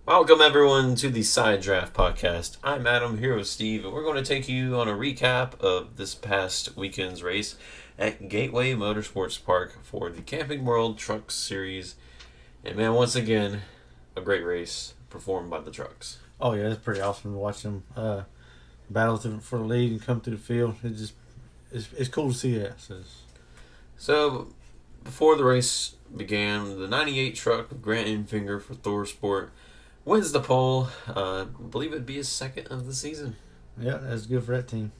Welcome everyone to the Side Draft Podcast. I'm Adam here with Steve, and we're going to take you on a recap of this past weekend's race at Gateway Motorsports Park for the Camping World Truck Series. And man, once again, a great race performed by the trucks. Oh yeah, it's pretty awesome to watch them battle for the lead and come through the field. It's cool to see that. So, before the race began, the 98 truck with Grant Enfinger for Thor Sport wins the pole. I believe it'd be his second of the season. Yeah, that's good for that team.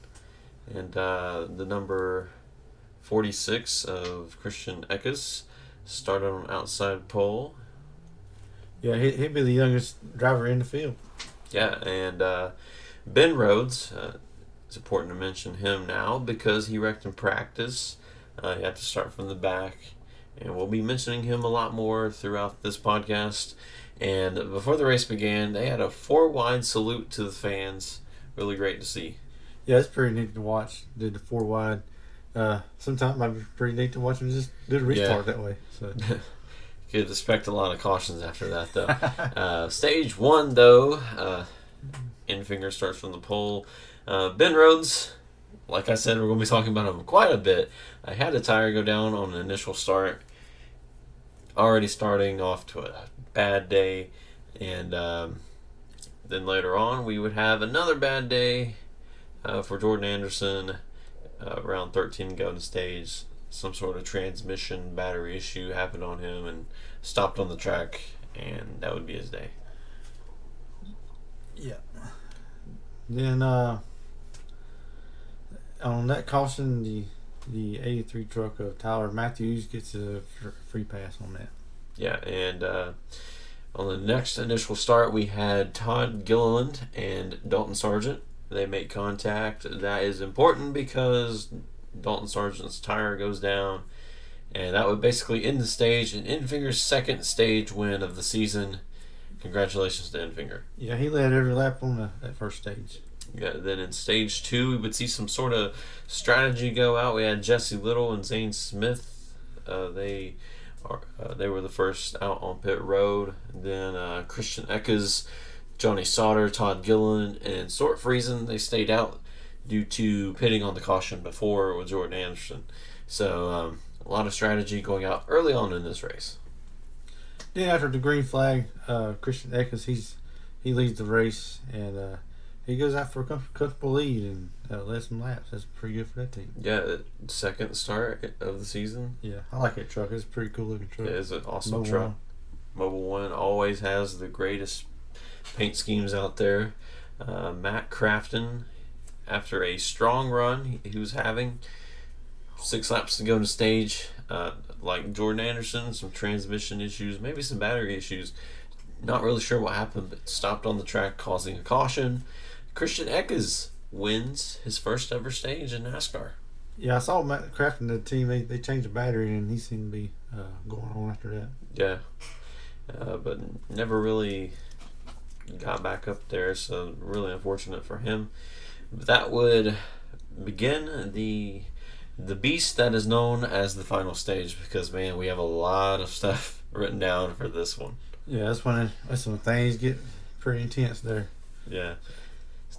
And the number 46 of Christian Eckes started on outside pole. Yeah, he'd be the youngest driver in the field. Yeah, and Ben Rhodes, it's important to mention him now because he wrecked in practice. He had to start from the back, and we'll be mentioning him a lot more throughout this podcast. And before the race began, they had a 4-wide salute to the fans. Really great to see. Yeah, it's pretty neat to watch. Did the 4-wide. Sometimes it might be pretty neat to watch them just do the restart that way. So. Could expect a lot of cautions after that, though. Stage 1, though, Enfinger starts from the pole. Ben Rhodes, like I said, we're going to be talking about him quite a bit. I had a tire go down on the initial start. Already starting off to a bad day. And then later on, we would have another bad day for Jordan Anderson. Around 13 going to stage. Some sort of transmission battery issue happened on him and stopped on the track, and that would be his day. Yeah. Then on that caution, the 83 truck of Tyler Matthews gets a free pass on that. Yeah, and on the next initial start, we had Todd Gilliland and Dalton Sargent. They make contact. That is important because Dalton Sargent's tire goes down, and that would basically end the stage. And Enfinger's second stage win of the season. Congratulations to Enfinger. Yeah, he led every lap on that first stage. Yeah, then in stage 2, we would see some sort of strategy go out. We had Jesse Little and Zane Smith. They were the first out on pit road. Then Christian Eckes, Johnny Sauter, Todd Gilliland, and Stuart Friesen, they stayed out due to pitting on the caution before with Jordan Anderson. So a lot of strategy going out early on in this race. Then after the green flag, Christian Eckes, he leads the race, and he goes out for a comfortable lead and led some laps. That's pretty good for that team. Yeah, second start of the season. Yeah, I like that truck. It's a pretty cool looking truck. It is an awesome Mobil truck. One. Mobil One always has the greatest paint schemes out there. Matt Crafton, after a strong run he was having, 6 laps to go to stage, like Jordan Anderson, some transmission issues, maybe some battery issues. Not really sure what happened, but stopped on the track, causing a caution. Christian Eckes wins his first ever stage in NASCAR. Yeah, I saw Matt Crafton, the team, they changed the battery, and he seemed to be going on after that. Yeah, but never really got back up there, so really unfortunate for him. But that would begin the beast that is known as the final stage, because man, we have a lot of stuff written down for this one. Yeah, that's when things get pretty intense there. Yeah.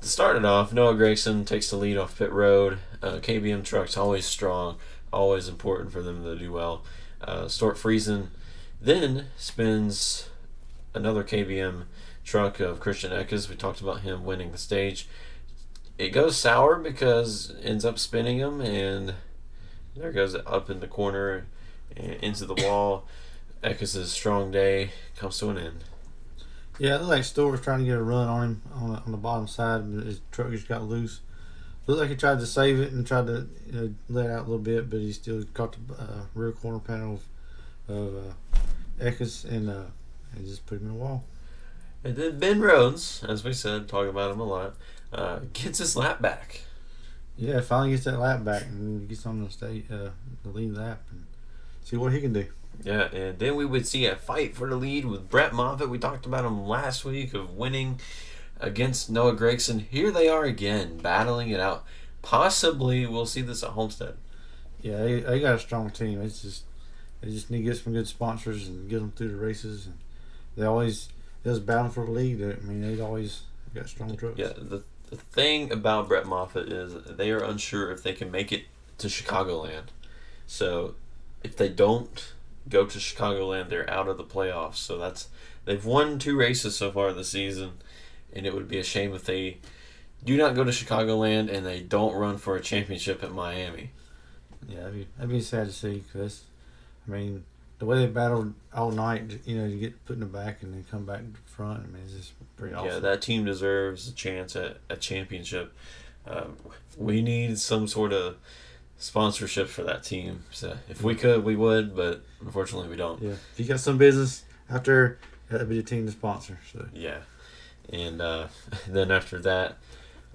To start it off, Noah Gragson takes the lead off pit road. KBM truck's always strong, always important for them to do well. Stuart Friesen then spins another KBM truck of Christian Eckes. We talked about him winning the stage. It goes sour because it ends up spinning him, and there goes it up in the corner and into the wall. Eckes' strong day comes to an end. Yeah, it looked like Stewart was trying to get a run on him on the bottom side, but his truck just got loose. Looked like he tried to save it and tried to let out a little bit, but he still caught the rear corner panel of Eckes and just put him in the wall. And then Ben Rhodes, as we said, talking about him a lot, gets his lap back. Yeah, finally gets that lap back and gets on the lead lap and see what he can do. Yeah, and then we would see a fight for the lead with Brett Moffitt. We talked about him last week of winning against Noah Gragson. Here they are again, battling it out. Possibly we'll see this at Homestead. Yeah, they got a strong team. They just need to get some good sponsors and get them through the races. And was battling for the lead. I mean, they'd always got strong trucks. Yeah, the thing about Brett Moffitt is they are unsure if they can make it to Chicagoland. So if they don't go to Chicagoland, they're out of the playoffs. So they've won 2 races so far this season, and it would be a shame if they do not go to Chicagoland and they don't run for a championship at Miami. Yeah, that'd be sad to see because, I mean, the way they battled all night, to get put in the back and then come back to the front, I mean, it's just pretty awesome. Yeah, that team deserves a chance at a championship. We need some sort of sponsorship for that team. So if we could, we would, but unfortunately we don't. Yeah, if you got some business out there, that'd be the team to sponsor. So yeah, and then after that,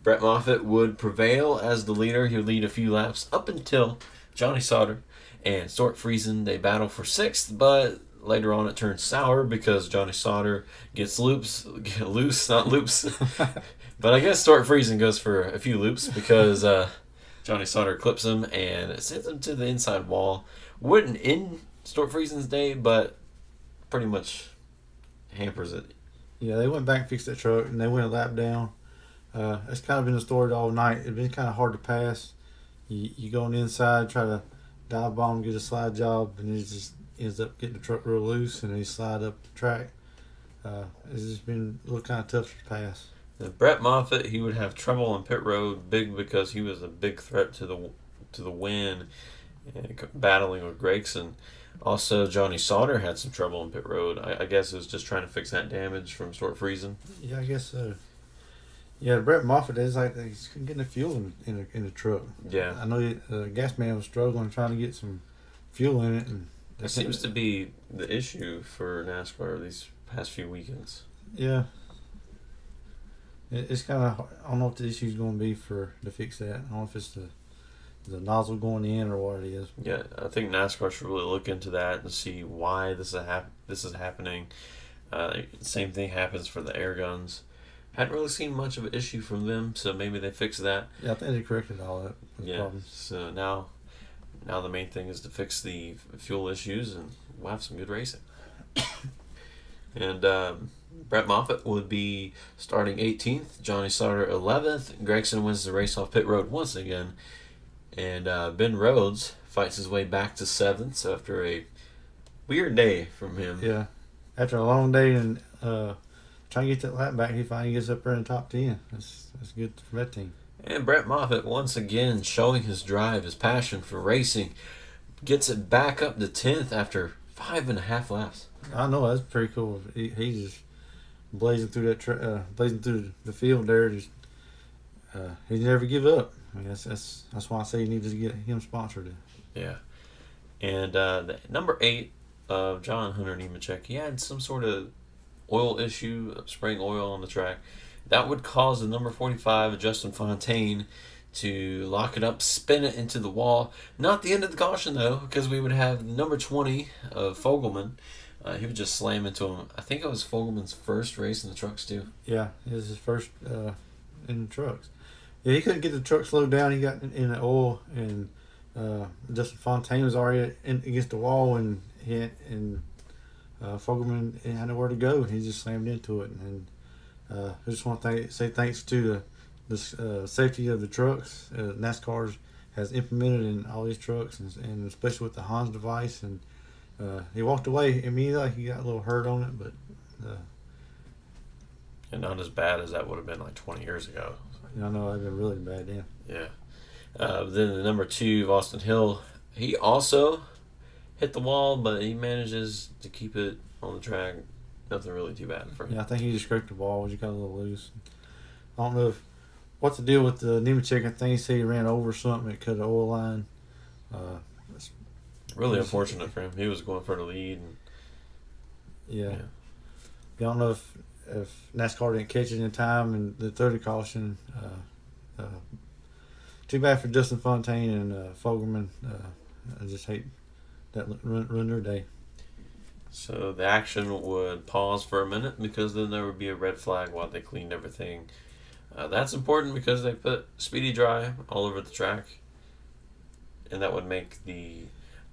Brett Moffitt would prevail as the leader. He would lead a few laps up until Johnny Sauter and Stuart Friesen. They battle for 6th, but later on it turns sour because Johnny Sauter gets loose, not loops. But I guess Stuart Friesen goes for a few loops because Johnny Sauter clips him and sends him to the inside wall. Wouldn't end Stuart Friesen's day, but pretty much hampers it. Yeah, they went back and fixed that truck, and they went a lap down. It's kind of been the story all night. It's been kind of hard to pass. You go on the inside, try to dive bomb, get a slide job, and it just ends up getting the truck real loose, and they slide up the track. It's just been a little kind of tough to pass. Brett Moffitt, he would have trouble on pit road, big because he was a big threat to the win, and battling with Gregson. Also, Johnny Sauter had some trouble on pit road. I guess it was just trying to fix that damage from Stuart Friesen. Yeah, I guess so. Yeah, Brett Moffitt is like he's getting the fuel in the truck. Yeah, I know the gas man was struggling trying to get some fuel in it, and that seems to be the issue for NASCAR these past few weekends. Yeah, it's kind of, I don't know what the issue is going to be to fix that. I don't know if it's the nozzle going in or what it is. Yeah, I think NASCAR should really look into that and see why this is happening. Same thing happens for the air guns. Hadn't really seen much of an issue from them, so maybe they fixed that. Yeah, I think they corrected all that. Problems. So now the main thing is to fix the fuel issues, and we'll have some good racing. And Brett Moffitt would be starting 18th, Johnny Sauter 11th. Gregson wins the race off pit road once again, and Ben Rhodes fights his way back to 7th. So after a weird day from him, yeah, after a long day and trying to get that lap back, he finally gets up there in the top 10. That's good for that team. And Brett Moffitt once again showing his drive, his passion for racing, gets it back up to 10th after 5.5 laps. I know, that's pretty cool. He's just blazing through blazing through the field there. Just he never give up. I mean, that's why I say you need to get him sponsored. Yeah, and the number 8 of John Hunter Nemechek, he had some sort of oil issue, spraying oil on the track. That would cause the number 45 of Justin Fontaine to lock it up, spin it into the wall. Not the end of the caution, though, because we would have number 20 of Fogelman. He would just slam into him. I think it was Fogelman's first race in the trucks, too. Yeah, it was his first in the trucks. Yeah, he couldn't get the truck slowed down. He got in the oil, and Justin Fontaine was already against the wall, and Fogelman had nowhere to go. He just slammed into it. And I just want to say thanks to the safety of the trucks NASCAR has implemented in all these trucks, and especially with the Hans device. And he walked away immediately. He got a little hurt on it, but and not as bad as that would have been like 20 years ago. I know it'd been really bad then. Yeah. Then the number 2 of Austin Hill, he also hit the wall, but he manages to keep it on the track. Nothing really too bad for him. Yeah, I think he just scraped the ball. Just got a little loose. I don't know what's the deal with the Nemechek. I think he said he ran over something. It cut the oil line. Really unfortunate for him. He was going for the lead. And, yeah. I don't know if NASCAR didn't catch it in time and the third caution. Too bad for Justin Fontaine and Fogelman. I just hate that run their day. So the action would pause for a minute because then there would be a red flag while they cleaned everything. That's important because they put Speedy Dry all over the track, and that would make the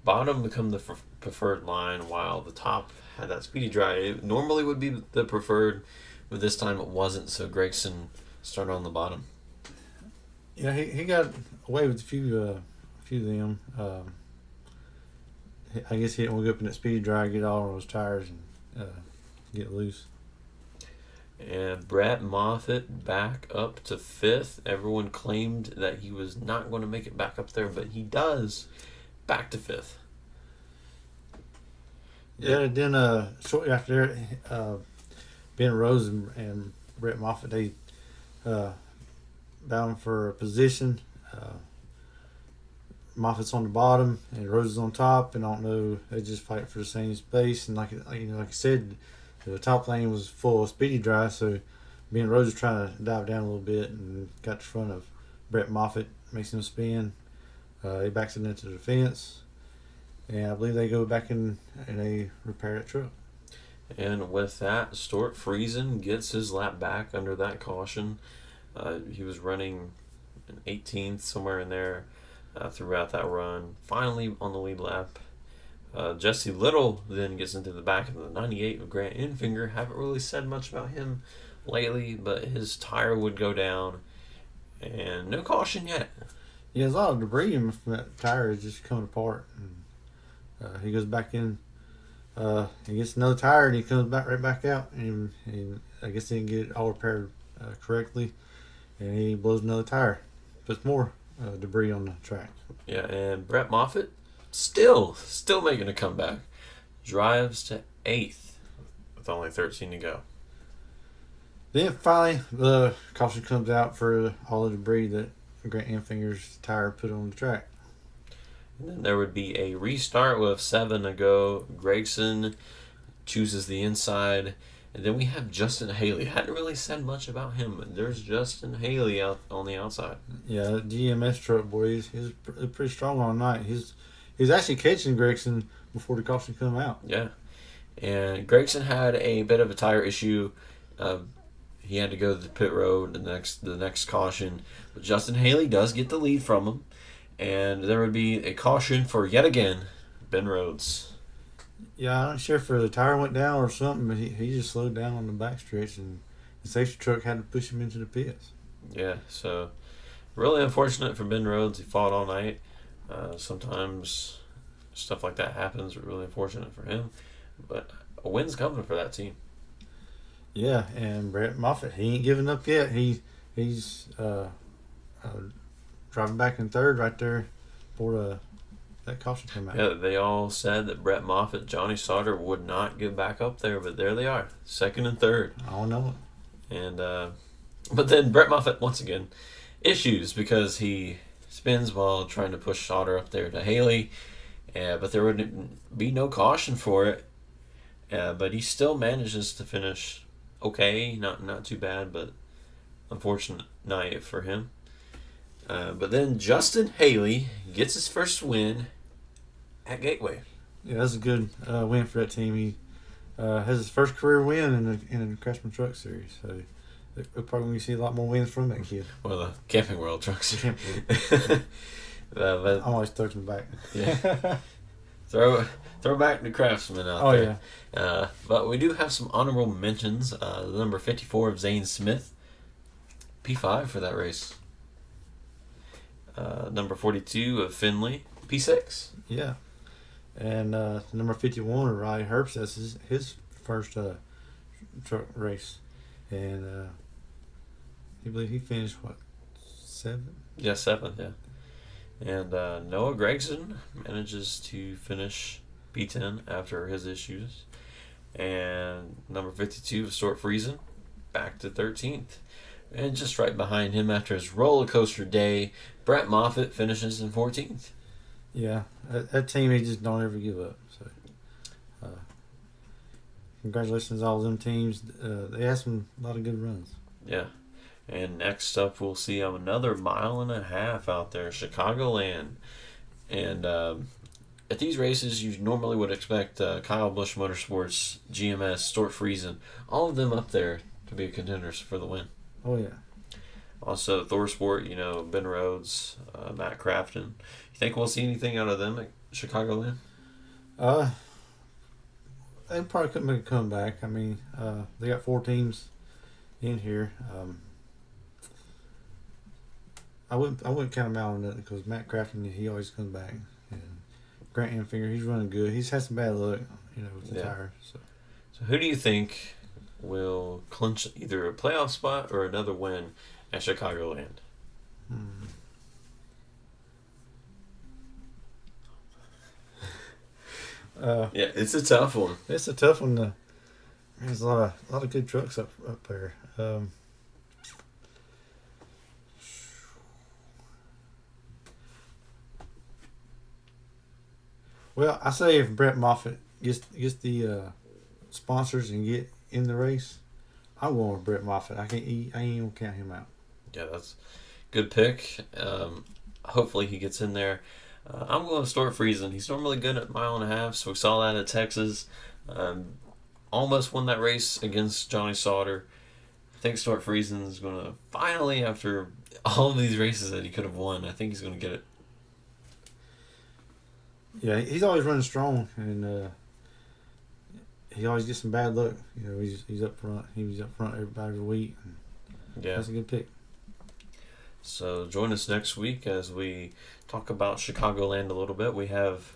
Bottom become the preferred line, while the top had that speedy dry. It normally would be the preferred, but this time it wasn't. So Gregson started on the bottom. Yeah, he got away with a few of them. I guess he didn't want to go up in that speedy dry, get all on those tires, and get loose. And Brett Moffitt back up to 5th. Everyone claimed that he was not going to make it back up there, but he does. Back to 5th. Yeah, and then shortly after that, Ben Rose and Brett Moffitt, they bound for a position. Moffitt's on the bottom and Rose is on top, and I don't know, they just fight for the same space. And like I said, the top lane was full of speedy dry, so me and Rose was trying to dive down a little bit and got in front of Brett Moffitt, makes him spin. He backs it into the fence, and I believe they go back in and they repair that truck. And with that, Stuart Friesen gets his lap back under that caution. He was running an 18th, somewhere in there, throughout that run. Finally on the lead lap. Jesse Little then gets into the back of the 98 of Grant Enfinger. Haven't really said much about him lately, but his tire would go down. And no caution yet. Yeah, there's a lot of debris from that tire is just coming apart. And, he goes back in. He gets another tire and he comes right back out. And I guess he didn't get it all repaired correctly. And he blows another tire. Puts more debris on the track. Yeah, and Brett Moffitt still making a comeback. Drives to 8th with only 13 to go. Then finally, the caution comes out for all the debris that Grant Enfinger's tire put on the track. And then there would be a restart with 7 to go. Gregson chooses the inside. And then we have Justin Haley. Hadn't really said much about him, but there's Justin Haley out on the outside. Yeah, GMS truck boy, he's pretty strong all night. He's actually catching Gregson before the caution come out. Yeah. And Gregson had a bit of a tire issue. He had to go to the pit road the next caution. But Justin Haley does get the lead from him. And there would be a caution for, yet again, Ben Rhodes. Yeah, I'm not sure if the tire went down or something, but he just slowed down on the backstretch, and the safety truck had to push him into the pits. Yeah, so really unfortunate for Ben Rhodes. He fought all night. Sometimes stuff like that happens. Really unfortunate for him. But a win's coming for that team. Yeah, and Brett Moffitt, he ain't giving up yet. He's driving back in third right there before that caution came out. Yeah, they all said that Brett Moffitt, Johnny Sauter would not get back up there, but there they are, 2nd and 3rd. I don't know it. And but then Brett Moffitt once again issues because he spins while trying to push Sauter up there to Haley, but there would be no caution for it. But he still manages to finish okay, not too bad, but unfortunate night for him. But then Justin Haley gets his first win at Gateway. Yeah, that's a good win for that team. He has his first career win in the NASCAR Truck Series. So we're probably going to see a lot more wins from that kid. Well, the Camping World Truck Series. I'm always touching back. Yeah. Throw back the Craftsman out there. Yeah. But we do have some honorable mentions. The number 54 of Zane Smith, P5 for that race. Number 42 of Finley, P6. Yeah. And number 51 of Riley Herbst, that's his first truck race. And I believe he finished, 7th? Yeah, 7th, yeah. And Noah Gregson manages to finish P10 after his issues. And number 52 of Stuart Friesen, back to 13th. And just right behind him after his roller coaster day, Brett Moffitt finishes in 14th. Yeah, that team, he just don't ever give up. So, congratulations to all of them teams. They had a lot of good runs. Yeah. And next up, we'll see another 1.5 miles out there, Chicagoland. And at these races, you normally would expect Kyle Busch Motorsports, GMS, Stuart Friesen, all of them up there to be contenders for the win. Oh, yeah. Also, ThorSport, Ben Rhodes, Matt Crafton. You think we'll see anything out of them Chicagoland? Uh, they probably couldn't make a comeback. I mean, they got 4 teams in here. I wouldn't count them out on nothing because Matt Crafton, he always comes back. And Grant Enfinger, he's running good. He's had some bad luck, with the tire. So who do you think will clinch either a playoff spot or another win at Chicagoland? Hmm. Yeah, it's a tough one. It's a tough one. There's a lot of good trucks up there. Well, I say if Brett Moffitt gets the sponsors and get in the race, I'm going with Brett Moffitt. I ain't gonna count him out. Yeah, that's a good pick. Hopefully he gets in there. I'm going to Stuart Friesen. He's normally good at mile and a half, so we saw that at Texas. Almost won that race against Johnny Sauter. I think Stuart Friesen is going to finally, after all of these races that he could have won, I think he's going to get it. Yeah, he's always running strong, and he always gets some bad luck. He's up front. He was up front every week. Yeah, that's a good pick. So join us next week as we talk about Chicagoland a little bit. We have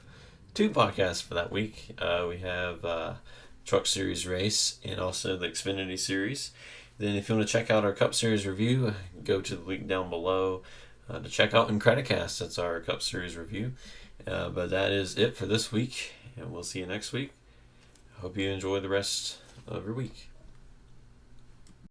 2 podcasts for that week. We have Truck Series race and also the Xfinity Series. Then if you want to check out our Cup Series review, go to the link down below to check out Incredicast. That's our Cup Series review. But that is it for this week, and we'll see you next week. Hope you enjoy the rest of your week.